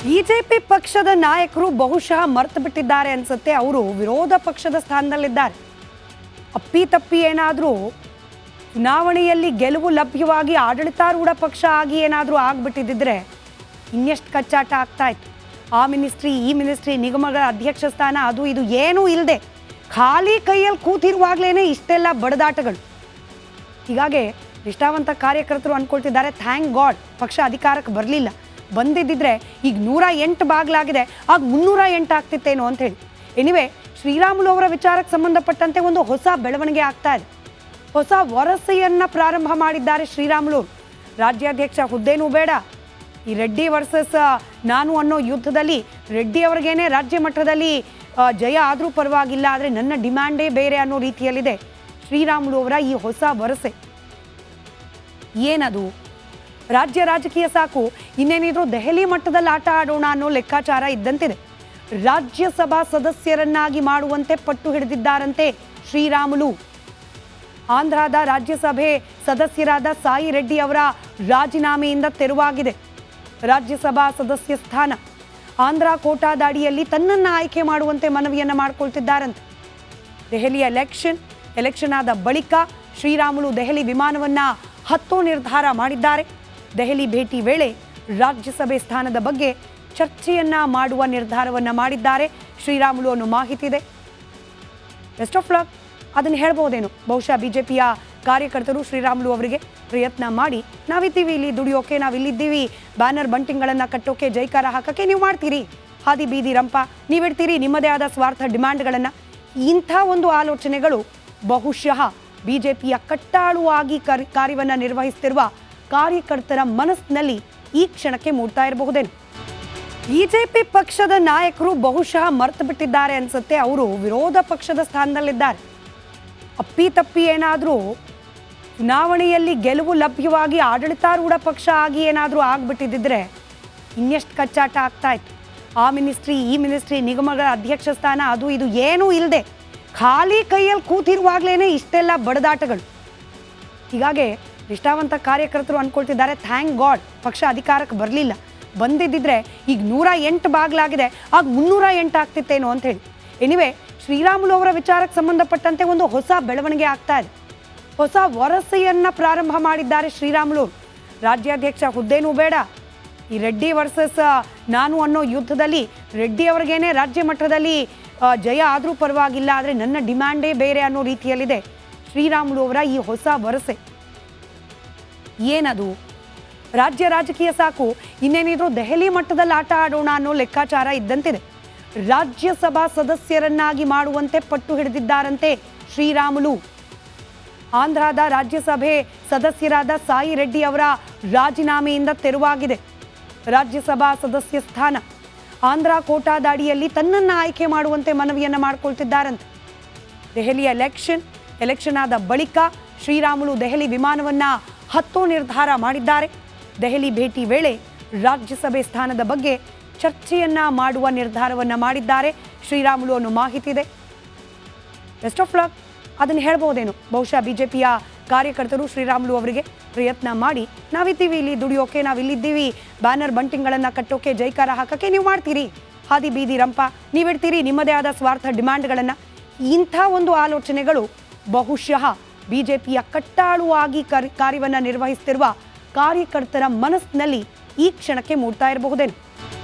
BJP ಪಕ್ಷದ ನಾಯಕರು ಬಹುಶಃ ಮರ್ತು ಬಿಟ್ಟಿದ್ದಾರೆ ಅನ್ಸುತ್ತೆ. ಅವರು ವಿರೋಧ ಪಕ್ಷದ ಸ್ಥಾನದಲ್ಲಿದ್ದಾರೆ. ಅಪ್ಪಿತಪ್ಪಿ ಏನಾದರೂ ಚುನಾವಣೆಯಲ್ಲಿ ಗೆಲುವು ಲಭ್ಯವಾಗಿ ಆಡಳಿತಾರೂಢ ಪಕ್ಷ ಆಗಿ ಏನಾದರೂ ಆಗ್ಬಿಟ್ಟಿದ್ದಿದ್ರೆ ಇನ್ನೆಷ್ಟು ಕಚ್ಚಾಟ ಆಗ್ತಾ ಇತ್ತು. ಆ ಮಿನಿಸ್ಟ್ರಿ, ಈ ಮಿನಿಸ್ಟ್ರಿ, ನಿಗಮಗಳ ಅಧ್ಯಕ್ಷ ಸ್ಥಾನ, ಅದು ಇದು ಏನೂ ಇಲ್ಲದೆ ಖಾಲಿ ಕೈಯಲ್ಲಿ ಕೂತಿರುವಾಗಲೇ ಇಷ್ಟೆಲ್ಲ ಬಡದಾಟಗಳು. ಹೀಗಾಗಿ ನಿಷ್ಠಾವಂತ ಕಾರ್ಯಕರ್ತರು ಅಂದ್ಕೊಳ್ತಿದ್ದಾರೆ, ಥ್ಯಾಂಕ್ ಗಾಡ್ ಪಕ್ಷ ಅಧಿಕಾರಕ್ಕೆ ಬರಲಿಲ್ಲ. ಬಂದಿದ್ದಿದ್ರೆ ಈಗ 108 ಬಾಗಿಲಾಗಿದೆ, ಆಗ 308 ಆಗ್ತಿತ್ತೇನೋ ಅಂತ ಹೇಳಿ. ಎನಿವೆ, ಶ್ರೀರಾಮುಲು ಅವರ ವಿಚಾರಕ್ಕೆ ಸಂಬಂಧಪಟ್ಟಂತೆ ಒಂದು ಹೊಸ ಬೆಳವಣಿಗೆ ಆಗ್ತಾ ಇದೆ. ಹೊಸ ವರಸೆಯನ್ನು ಪ್ರಾರಂಭ ಮಾಡಿದ್ದಾರೆ ಶ್ರೀರಾಮುಲು. ರಾಜ್ಯಾಧ್ಯಕ್ಷ ಹುದ್ದೆನೂ ಬೇಡ, ಈ ರೆಡ್ಡಿ ವರ್ಸಸ್ ನಾನು ಅನ್ನೋ ಯುದ್ಧದಲ್ಲಿ ರೆಡ್ಡಿ ಅವ್ರಿಗೇನೆ ರಾಜ್ಯ ಮಟ್ಟದಲ್ಲಿ ಜಯ ಆದರೂ ಪರವಾಗಿಲ್ಲ, ಆದರೆ ನನ್ನ ಡಿಮ್ಯಾಂಡೇ ಬೇರೆ ಅನ್ನೋ ರೀತಿಯಲ್ಲಿದೆ ಶ್ರೀರಾಮುಲು ಅವರ ಈ ಹೊಸ ವರಸೆ. ಏನದು? ರಾಜ್ಯ ರಾಜಕೀಯ ಸಾಕು, ಇನ್ನೇನಿದ್ರು ದೆಹಲಿ ಮಟ್ಟದಲ್ಲಿ ಆಟ ಆಡೋಣ ಅನ್ನೋ ಲೆಕ್ಕಾಚಾರ ಇದ್ದಂತಿದೆ. ರಾಜ್ಯಸಭಾ ಸದಸ್ಯರನ್ನಾಗಿ ಮಾಡುವಂತೆ ಪಟ್ಟು ಹಿಡಿದಿದ್ದಾರಂತೆ ಶ್ರೀರಾಮುಲು. ಆಂಧ್ರದ ರಾಜ್ಯಸಭೆ ಸದಸ್ಯರಾದ ಸಾಯಿ ರೆಡ್ಡಿ ಅವರ ರಾಜೀನಾಮೆಯಿಂದ ತೆರವಾಗಿದೆ ರಾಜ್ಯಸಭಾ ಸದಸ್ಯ ಸ್ಥಾನ. ಆಂಧ್ರ ಕೋಟಾದ ಅಡಿಯಲ್ಲಿ ತನ್ನನ್ನು ಆಯ್ಕೆ ಮಾಡುವಂತೆ ಮನವಿಯನ್ನು ಮಾಡಿಕೊಳ್ತಿದ್ದಾರಂತೆ. ದೆಹಲಿಯ ಎಲೆಕ್ಷನ್ ಆದ ಬಳಿಕ ಶ್ರೀರಾಮುಲು ದೆಹಲಿ ವಿಮಾನವನ್ನು ಹತ್ತೋ ನಿರ್ಧಾರ ಮಾಡಿದ್ದಾರೆ. ದೆಹಲಿ ಭೇಟಿ ವೇಳೆ ರಾಜ್ಯಸಭೆ ಸ್ಥಾನದ ಬಗ್ಗೆ ಚರ್ಚೆಯನ್ನ ಮಾಡುವ ನಿರ್ಧಾರವನ್ನು ಮಾಡಿದ್ದಾರೆ ಶ್ರೀರಾಮುಲು ಅನ್ನೋ ಮಾಹಿತಿ ಇದೆ. ಬೆಸ್ಟ್ ಆಫ್ ಲಕ್ ಅದನ್ನು ಹೇಳ್ಬೋದೇನು. ಬಹುಶಃ ಬಿಜೆಪಿಯ ಕಾರ್ಯಕರ್ತರು ಶ್ರೀರಾಮುಲು ಅವರಿಗೆ ಪ್ರಯತ್ನ ಮಾಡಿ, ನಾವಿದ್ದೀವಿ ಇಲ್ಲಿ ದುಡಿಯೋಕೆ, ನಾವಿಲ್ಲಿದ್ದೀವಿ ಬ್ಯಾನರ್ ಬಂಟಿಂಗ್ಗಳನ್ನು ಕಟ್ಟೋಕೆ, ಜೈಕಾರ ಹಾಕೋಕ್ಕೆ ನೀವು ಮಾಡ್ತೀರಿ, ಹಾದಿ ಬೀದಿ ರಂಪ ನೀವಿಡ್ತೀರಿ ನಿಮ್ಮದೇ ಆದ ಸ್ವಾರ್ಥ ಡಿಮ್ಯಾಂಡ್ಗಳನ್ನು. ಇಂಥ ಒಂದು ಆಲೋಚನೆಗಳು ಬಹುಶಃ ಬಿಜೆಪಿಯ ಕಟ್ಟಾಳುವಾಗಿ ಕಾರ್ಯವನ್ನು ನಿರ್ವಹಿಸುತ್ತಿರುವ ಕಾರ್ಯಕರ್ತರ ಮನಸ್ಸಿನಲ್ಲಿ ಈ ಕ್ಷಣಕ್ಕೆ ಮೂಡ್ತಾ ಇರಬಹುದೇನು. ಬಿಜೆಪಿ ಪಕ್ಷದ ನಾಯಕರು ಬಹುಶಃ ಮರ್ತು ಬಿಟ್ಟಿದ್ದಾರೆ ಅನ್ಸುತ್ತೆ. ಅವರು ವಿರೋಧ ಪಕ್ಷದ ಸ್ಥಾನದಲ್ಲಿದ್ದಾರೆ. ಅಪ್ಪಿತಪ್ಪಿ ಏನಾದರೂ ಚುನಾವಣೆಯಲ್ಲಿ ಗೆಲುವು ಲಭ್ಯವಾಗಿ ಆಡಳಿತಾರೂಢ ಪಕ್ಷ ಆಗಿ ಏನಾದರೂ ಆಗ್ಬಿಟ್ಟಿದ್ದಿದ್ರೆ ಇನ್ನೆಷ್ಟು ಕಚ್ಚಾಟ ಆಗ್ತಾ ಇತ್ತು. ಆ ಮಿನಿಸ್ಟ್ರಿ, ಈ ಮಿನಿಸ್ಟ್ರಿ, ನಿಗಮಗಳ ಅಧ್ಯಕ್ಷ ಸ್ಥಾನ, ಅದು ಇದು ಏನೂ ಇಲ್ಲದೆ ಖಾಲಿ ಕೈಯಲ್ಲಿ ಕೂತಿರುವಾಗಲೇ ಇಷ್ಟೆಲ್ಲ ಬಡದಾಟಗಳು. ಹೀಗಾಗಿ ನಿಷ್ಠಾವಂತ ಕಾರ್ಯಕರ್ತರು ಅಂದ್ಕೊಳ್ತಿದ್ದಾರೆ, ಥ್ಯಾಂಕ್ ಗಾಡ್ ಪಕ್ಷ ಅಧಿಕಾರಕ್ಕೆ ಬರಲಿಲ್ಲ. ಬಂದಿದ್ದಿದ್ರೆ ಈಗ 108 ಬಾಗಿಲಾಗಿದೆ, ಆಗ 308 ಆಗ್ತಿತ್ತೇನೋ ಅಂತ ಹೇಳಿ. ಎನಿವೆ, ಶ್ರೀರಾಮುಲು ಅವರ ವಿಚಾರಕ್ಕೆ ಸಂಬಂಧಪಟ್ಟಂತೆ ಒಂದು ಹೊಸ ಬೆಳವಣಿಗೆ ಆಗ್ತಾ ಇದೆ. ಹೊಸ ವರಸೆಯನ್ನು ಪ್ರಾರಂಭ ಮಾಡಿದ್ದಾರೆ ಶ್ರೀರಾಮುಲು. ರಾಜ್ಯಾಧ್ಯಕ್ಷ ಹುದ್ದೆನೂ ಬೇಡ, ಈ ರೆಡ್ಡಿ ವರ್ಸಸ್ ನಾನು ಅನ್ನೋ ಯುದ್ಧದಲ್ಲಿ ರೆಡ್ಡಿ ಅವ್ರಿಗೇನೆ ರಾಜ್ಯ ಮಟ್ಟದಲ್ಲಿ ಜಯ ಆದರೂ ಪರವಾಗಿಲ್ಲ, ಆದರೆ ನನ್ನ ಡಿಮ್ಯಾಂಡೇ ಬೇರೆ ಅನ್ನೋ ರೀತಿಯಲ್ಲಿದೆ ಶ್ರೀರಾಮುಲು ಅವರ ಈ ಹೊಸ ವರಸೆ. ಏನದು? ರಾಜ್ಯ ರಾಜಕೀಯ ಸಾಕು, ಇನ್ನೇನಿದ್ರು ದೆಹಲಿ ಮಟ್ಟದಲ್ಲಿ ಆಟ ಆಡೋಣ ಅನ್ನೋ ಲೆಕ್ಕಾಚಾರ ಇದ್ದಂತಿದೆ. ರಾಜ್ಯಸಭಾ ಸದಸ್ಯರನ್ನಾಗಿ ಮಾಡುವಂತೆ ಪಟ್ಟು ಹಿಡಿದಿದ್ದಾರಂತೆ ಶ್ರೀರಾಮುಲು. ಆಂಧ್ರದ ರಾಜ್ಯಸಭೆ ಸದಸ್ಯರಾದ ಸಾಯಿ ರೆಡ್ಡಿ ಅವರ ರಾಜೀನಾಮೆಯಿಂದ ತೆರವಾಗಿದೆ ರಾಜ್ಯಸಭಾ ಸದಸ್ಯ ಸ್ಥಾನ. ಆಂಧ್ರ ಕೋಟಾದ ಅಡಿಯಲ್ಲಿ ತನ್ನನ್ನು ಆಯ್ಕೆ ಮಾಡುವಂತೆ ಮನವಿಯನ್ನು ಮಾಡಿಕೊಳ್ತಿದ್ದಾರಂತೆ. ದೆಹಲಿಯ ಎಲೆಕ್ಷನ್ ಆದ ಬಳಿಕ ಶ್ರೀರಾಮುಲು ದೆಹಲಿ ವಿಮಾನವನ್ನು ಹತ್ತೋ ನಿರ್ಧಾರ ಮಾಡಿದ್ದಾರೆ. ದೆಹಲಿ ಭೇಟಿ ವೇಳೆ ರಾಜ್ಯಸಭೆ ಸ್ಥಾನದ ಬಗ್ಗೆ ಚರ್ಚೆಯನ್ನ ಮಾಡುವ ನಿರ್ಧಾರವನ್ನು ಮಾಡಿದ್ದಾರೆ ಶ್ರೀರಾಮುಲು ಅನ್ನೋ ಮಾಹಿತಿ ಇದೆ. ಬೆಸ್ಟ್ ಆಫ್ ಲಕ್ ಅದನ್ನು ಹೇಳ್ಬೋದೇನು. ಬಹುಶಃ ಬಿಜೆಪಿಯ ಕಾರ್ಯಕರ್ತರು ಶ್ರೀರಾಮುಲು ಅವರಿಗೆ ಪ್ರಯತ್ನ ಮಾಡಿ, ನಾವಿದ್ದೀವಿ ಇಲ್ಲಿ ದುಡಿಯೋಕೆ, ನಾವಿಲ್ಲಿದ್ದೀವಿ ಬ್ಯಾನರ್ ಬಂಟಿಂಗ್ಗಳನ್ನು ಕಟ್ಟೋಕೆ, ಜೈಕಾರ ಹಾಕೋಕ್ಕೆ ನೀವು ಮಾಡ್ತೀರಿ, ಹಾದಿ ಬೀದಿ ರಂಪ ನೀವಿಡ್ತೀರಿ ನಿಮ್ಮದೇ ಆದ ಸ್ವಾರ್ಥ ಡಿಮ್ಯಾಂಡ್ಗಳನ್ನು. ಇಂಥ ಒಂದು ಆಲೋಚನೆಗಳು ಬಹುಶಃ ಬಿಜೆಪಿಯ ಕಟ್ಟಾಳುವಾಗಿ ಕಾರ್ಯವನ್ನು ನಿರ್ವಹಿಸುತ್ತಿರುವ ಕಾರ್ಯಕರ್ತರ ಮನಸ್ಸಿನಲ್ಲಿ ಈ ಕ್ಷಣಕ್ಕೆ ಮೂಡ್ತಾ ಇರಬಹುದೇನು.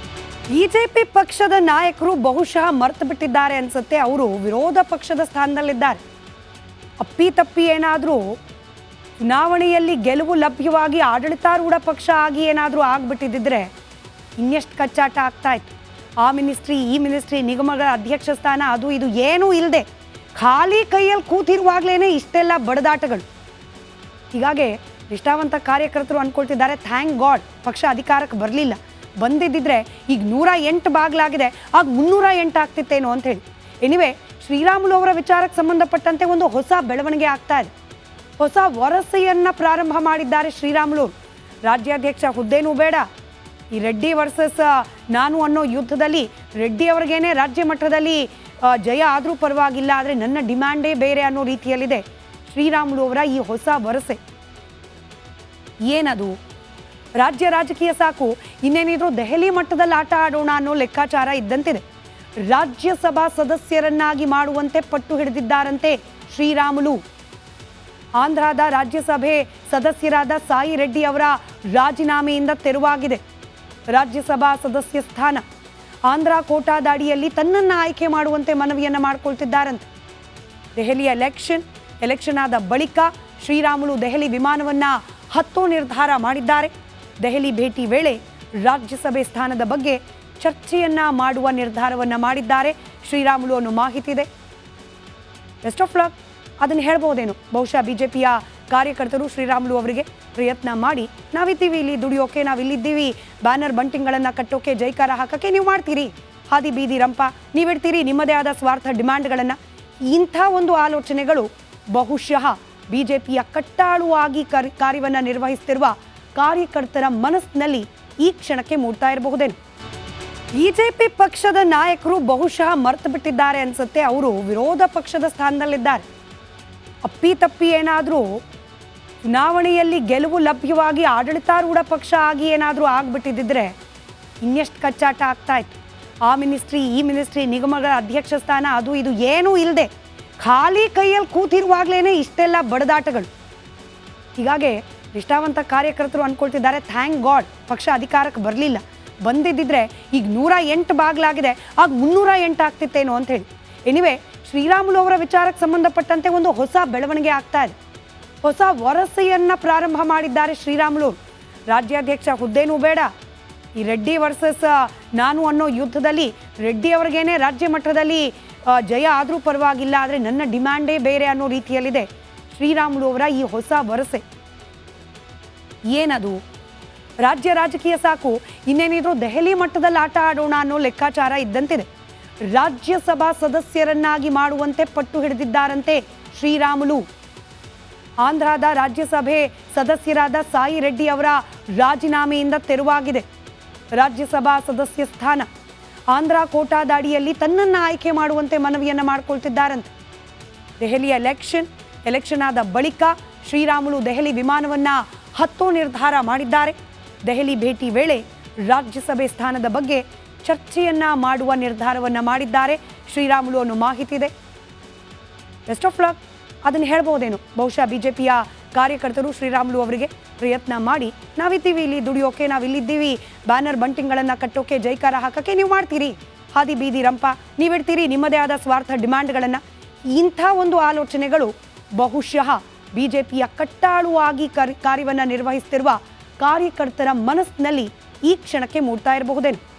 ಬಿಜೆಪಿ ಪಕ್ಷದ ನಾಯಕರು ಬಹುಶಃ ಮರ್ತು ಬಿಟ್ಟಿದ್ದಾರೆ ಅನ್ಸುತ್ತೆ. ಅವರು ವಿರೋಧ ಪಕ್ಷದ ಸ್ಥಾನದಲ್ಲಿದ್ದಾರೆ. ಅಪ್ಪಿತಪ್ಪಿ ಏನಾದರೂ ಚುನಾವಣೆಯಲ್ಲಿ ಗೆಲುವು ಲಭ್ಯವಾಗಿ ಆಡಳಿತಾರೂಢ ಪಕ್ಷ ಆಗಿ ಏನಾದರೂ ಆಗ್ಬಿಟ್ಟಿದ್ದಿದ್ರೆ ಇನ್ನೆಷ್ಟು ಕಚ್ಚಾಟ ಆಗ್ತಾ ಇತ್ತು. ಆ ಮಿನಿಸ್ಟ್ರಿ, ಈ ಮಿನಿಸ್ಟ್ರಿ, ನಿಗಮಗಳ ಅಧ್ಯಕ್ಷ ಸ್ಥಾನ, ಅದು ಇದು ಏನೂ ಇಲ್ಲದೆ ಖಾಲಿ ಕೈಯಲ್ಲಿ ಕೂತಿರುವಾಗಲೇ ಇಷ್ಟೆಲ್ಲ ಬಡದಾಟಗಳು. ಹೀಗಾಗಿ ನಿಷ್ಠಾವಂತ ಕಾರ್ಯಕರ್ತರು ಅಂದ್ಕೊಳ್ತಿದ್ದಾರೆ, ಥ್ಯಾಂಕ್ ಗಾಡ್ ಪಕ್ಷ ಅಧಿಕಾರಕ್ಕೆ ಬರಲಿಲ್ಲ. ಬಂದಿದ್ದಿದ್ರೆ ಈಗ 108 ಬಾಗಿಲಾಗಿದೆ, ಆಗ 308 ಆಗ್ತಿತ್ತೇನೋ ಅಂತ ಹೇಳಿ. ಎನಿವೆ, ಶ್ರೀರಾಮುಲು ಅವರ ವಿಚಾರಕ್ಕೆ ಸಂಬಂಧಪಟ್ಟಂತೆ ಒಂದು ಹೊಸ ಬೆಳವಣಿಗೆ ಆಗ್ತಾ ಇದೆ. ಹೊಸ ವರಸೆಯನ್ನು ಪ್ರಾರಂಭ ಮಾಡಿದ್ದಾರೆ ಶ್ರೀರಾಮುಲು. ರಾಜ್ಯಾಧ್ಯಕ್ಷ ಹುದ್ದೆನೂ ಬೇಡ, ಈ ರೆಡ್ಡಿ ವರ್ಸಸ್ ನಾನು ಅನ್ನೋ ಯುದ್ಧದಲ್ಲಿ ರೆಡ್ಡಿ ಅವ್ರಿಗೇನೆ ರಾಜ್ಯ ಮಟ್ಟದಲ್ಲಿ ಜಯ ಆದರೂ ಪರವಾಗಿಲ್ಲ, ಆದರೆ ನನ್ನ ಡಿಮ್ಯಾಂಡೇ ಬೇರೆ ಅನ್ನೋ ರೀತಿಯಲ್ಲಿದೆ ಶ್ರೀರಾಮುಲು ಅವರ ಈ ಹೊಸ ವರಸೆ. ಏನದು? ರಾಜ್ಯ ರಾಜಕೀಯ ಸಾಕು, ಇನ್ನೇನಿದ್ರು ದೆಹಲಿ ಮಟ್ಟದಲ್ಲಿ ಆಟ ಆಡೋಣ ಅನ್ನೋ ಲೆಕ್ಕಾಚಾರ ಇದ್ದಂತಿದೆ. ರಾಜ್ಯಸಭಾ ಸದಸ್ಯರನ್ನಾಗಿ ಮಾಡುವಂತೆ ಪಟ್ಟು ಹಿಡಿದಿದ್ದಾರಂತೆ ಶ್ರೀರಾಮುಲು. ಆಂಧ್ರದ ರಾಜ್ಯಸಭೆ ಸದಸ್ಯರಾದ ಸಾಯಿ ರೆಡ್ಡಿ ಅವರ ರಾಜೀನಾಮೆಯಿಂದ ತೆರವಾಗಿದೆ ರಾಜ್ಯಸಭಾ ಸದಸ್ಯ ಸ್ಥಾನ. ಆಂಧ್ರ ಕೋಟಾದ ಅಡಿಯಲ್ಲಿ ತನ್ನನ್ನು ಆಯ್ಕೆ ಮಾಡುವಂತೆ ಮನವಿಯನ್ನು ಮಾಡಿಕೊಳ್ತಿದ್ದಾರಂತೆ. ದೆಹಲಿಯ ಎಲೆಕ್ಷನ್ ಆದ ಬಳಿಕ ಶ್ರೀರಾಮುಲು ದೆಹಲಿ ವಿಮಾನವನ್ನು ಹತ್ತೋ ನಿರ್ಧಾರ ಮಾಡಿದ್ದಾರೆ. ದೆಹಲಿ ಭೇಟಿ ವೇಳೆ ರಾಜ್ಯಸಭೆ ಸ್ಥಾನದ ಬಗ್ಗೆ ಚರ್ಚೆಯನ್ನ ಮಾಡುವ ನಿರ್ಧಾರವನ್ನು ಮಾಡಿದ್ದಾರೆ ಶ್ರೀರಾಮುಲು ಅನ್ನೋ ಮಾಹಿತಿ ಇದೆ. ಬೆಸ್ಟ್ ಆಫ್ ಲಕ್ ಅದನ್ನು ಹೇಳ್ಬೋದೇನು. ಬಹುಶಃ ಬಿಜೆಪಿಯ ಕಾರ್ಯಕರ್ತರು ಶ್ರೀರಾಮುಲು ಅವರಿಗೆ ಪ್ರಯತ್ನ ಮಾಡಿ, ನಾವಿದ್ದೀವಿ ಇಲ್ಲಿ ದುಡಿಯೋಕೆ, ನಾವಿಲ್ಲಿದ್ದೀವಿ ಬ್ಯಾನರ್ ಬಂಟಿಂಗ್ಗಳನ್ನು ಕಟ್ಟೋಕೆ, ಜೈಕಾರ ಹಾಕೋಕ್ಕೆ ನೀವು ಮಾಡ್ತೀರಿ, ಹಾದಿ ಬೀದಿ ರಂಪ ನೀವಿಡ್ತೀರಿ ನಿಮ್ಮದೇ ಆದ ಸ್ವಾರ್ಥ ಡಿಮ್ಯಾಂಡ್ಗಳನ್ನು. ಇಂಥ ಒಂದು ಆಲೋಚನೆಗಳು ಬಹುಶಃ ಬಿಜೆಪಿಯ ಕಟ್ಟಾಳುವಾಗಿ ಕಾರ್ಯವನ್ನು ನಿರ್ವಹಿಸುತ್ತಿರುವ ಕಾರ್ಯಕರ್ತರ ಮನಸ್ಸಿನಲ್ಲಿ ಈ ಕ್ಷಣಕ್ಕೆ ಮೂಡ್ತಾ ಇರಬಹುದೇನು. ಬಿಜೆಪಿ ಪಕ್ಷದ ನಾಯಕರು ಬಹುಶಃ ಮರ್ತು ಬಿಟ್ಟಿದ್ದಾರೆ ಅನ್ಸುತ್ತೆ. ಅವರು ವಿರೋಧ ಪಕ್ಷದ ಸ್ಥಾನದಲ್ಲಿದ್ದಾರೆ. ಅಪ್ಪಿತಪ್ಪಿ ಏನಾದರೂ ಚುನಾವಣೆಯಲ್ಲಿ ಗೆಲುವು ಲಭ್ಯವಾಗಿ ಆಡಳಿತಾರೂಢ ಪಕ್ಷ ಆಗಿ ಏನಾದರೂ ಆಗ್ಬಿಟ್ಟಿದ್ದರೆ ಇನ್ನೆಷ್ಟು ಕಚ್ಚಾಟ ಆಗ್ತಾ ಇತ್ತು. ಆ ಮಿನಿಸ್ಟ್ರಿ, ಈ ಮಿನಿಸ್ಟ್ರಿ, ನಿಗಮಗಳ ಅಧ್ಯಕ್ಷ ಸ್ಥಾನ, ಅದು ಇದು ಏನೂ ಇಲ್ಲದೆ ಖಾಲಿ ಕೈಯಲ್ಲಿ ಕೂತಿರುವಾಗಲೇ ಇಷ್ಟೆಲ್ಲ ಬಡದಾಟಗಳು. ಹೀಗಾಗಿ ನಿಷ್ಠಾವಂತ ಕಾರ್ಯಕರ್ತರು ಅಂದ್ಕೊಳ್ತಿದ್ದಾರೆ, ಥ್ಯಾಂಕ್ ಗಾಡ್ ಪಕ್ಷ ಅಧಿಕಾರಕ್ಕೆ ಬರಲಿಲ್ಲ, ಬಂದಿದ್ದಿದ್ರೆ ಈಗ 108 ಬಾಗಿಲಾಗಿದೆ, ಆಗ 308 ಆಗ್ತಿತ್ತೇನೋ ಅಂತ ಹೇಳಿ. ಎನಿವೆ, ಶ್ರೀರಾಮುಲು ಅವರ ವಿಚಾರಕ್ಕೆ ಸಂಬಂಧಪಟ್ಟಂತೆ ಒಂದು ಹೊಸ ಬೆಳವಣಿಗೆ ಆಗ್ತಾ ಇದೆ. ಹೊಸ ವರಸೆಯನ್ನು ಪ್ರಾರಂಭ ಮಾಡಿದ್ದಾರೆ ಶ್ರೀರಾಮುಲು. ರಾಜ್ಯಾಧ್ಯಕ್ಷ ಹುದ್ದೆನೂ ಬೇಡ, ಈ ರೆಡ್ಡಿ ವರ್ಸಸ್ ನಾನು ಅನ್ನೋ ಯುದ್ಧದಲ್ಲಿ ರೆಡ್ಡಿ ಅವ್ರಿಗೇನೆ ರಾಜ್ಯ ಮಟ್ಟದಲ್ಲಿ ಜಯ ಆದರೂ ಪರವಾಗಿಲ್ಲ, ಆದರೆ ನನ್ನ ಡಿಮ್ಯಾಂಡೇ ಬೇರೆ ಅನ್ನೋ ರೀತಿಯಲ್ಲಿದೆ ಶ್ರೀರಾಮುಲು ಅವರ ಈ ಹೊಸ ವರಸೆ. ಏನದು? ರಾಜ್ಯ ರಾಜಕೀಯ ಸಾಕು, ಇನ್ನೇನಿದ್ರು ದೆಹಲಿ ಮಟ್ಟದಲ್ಲಿ ಆಟ ಆಡೋಣ ಅನ್ನೋ ಲೆಕ್ಕಾಚಾರ ಇದ್ದಂತಿದೆ. ರಾಜ್ಯಸಭಾ ಸದಸ್ಯರನ್ನಾಗಿ ಮಾಡುವಂತೆ ಪಟ್ಟು ಹಿಡಿದಿದ್ದಾರಂತೆ ಶ್ರೀರಾಮುಲು. ಆಂಧ್ರದ ರಾಜ್ಯಸಭೆ ಸದಸ್ಯರಾದ ಸಾಯಿ ರೆಡ್ಡಿ ಅವರ ರಾಜೀನಾಮೆಯಿಂದ ತೆರವಾಗಿದೆ ರಾಜ್ಯಸಭಾ ಸದಸ್ಯ ಸ್ಥಾನ. ಆಂಧ್ರ ಕೋಟಾದ ಅಡಿಯಲ್ಲಿ ತನ್ನನ್ನು ಆಯ್ಕೆ ಮಾಡುವಂತೆ ಮನವಿಯನ್ನು ಮಾಡಿಕೊಳ್ತಿದ್ದಾರಂತೆ. ದೆಹಲಿಯ ಎಲೆಕ್ಷನ್ ಆದ ಬಳಿಕ ಶ್ರೀರಾಮುಲು ದೆಹಲಿ ವಿಮಾನವನ್ನು ಹತ್ತೋ ನಿರ್ಧಾರ ಮಾಡಿದ್ದಾರೆ. ದೆಹಲಿ ಭೇಟಿ ವೇಳೆ ರಾಜ್ಯಸಭೆ ಸ್ಥಾನದ ಬಗ್ಗೆ ಚರ್ಚೆಯನ್ನ ಮಾಡುವ ನಿರ್ಧಾರವನ್ನು ಮಾಡಿದ್ದಾರೆ ಶ್ರೀರಾಮುಲು ಅನ್ನೋ ಮಾಹಿತಿ ಇದೆ. ಬೆಸ್ಟ್ ಆಫ್ ಲಕ್ ಅದನ್ನು ಹೇಳ್ಬೋದೇನು. ಬಹುಶಃ ಬಿಜೆಪಿಯ ಕಾರ್ಯಕರ್ತರು ಶ್ರೀರಾಮುಲು ಅವರಿಗೆ ಪ್ರಯತ್ನ ಮಾಡಿ, ನಾವಿದ್ದೀವಿ ಇಲ್ಲಿ ದುಡಿಯೋಕೆ, ನಾವಿಲ್ಲಿದ್ದೀವಿ ಬ್ಯಾನರ್ ಬಂಟಿಂಗ್ಗಳನ್ನು ಕಟ್ಟೋಕೆ, ಜೈಕಾರ ಹಾಕೋಕ್ಕೆ ನೀವು ಮಾಡ್ತೀರಿ, ಹಾದಿ ಬೀದಿ ರಂಪ ನೀವಿಡ್ತೀರಿ ನಿಮ್ಮದೇ ಆದ ಸ್ವಾರ್ಥ ಡಿಮ್ಯಾಂಡ್ಗಳನ್ನು. ಇಂಥ ಒಂದು ಆಲೋಚನೆಗಳು ಬಹುಶಃ ಬಿಜೆಪಿಯ ಕಟ್ಟಾಳುವಾಗಿ ಕಾರ್ಯವನ್ನು ನಿರ್ವಹಿಸುತ್ತಿರುವ ಕಾರ್ಯಕರ್ತರ ಮನಸ್ಸಿನಲ್ಲಿ ಈ ಕ್ಷಣಕ್ಕೆ ಮೂಡ್ತಾ ಇರಬಹುದೇನು.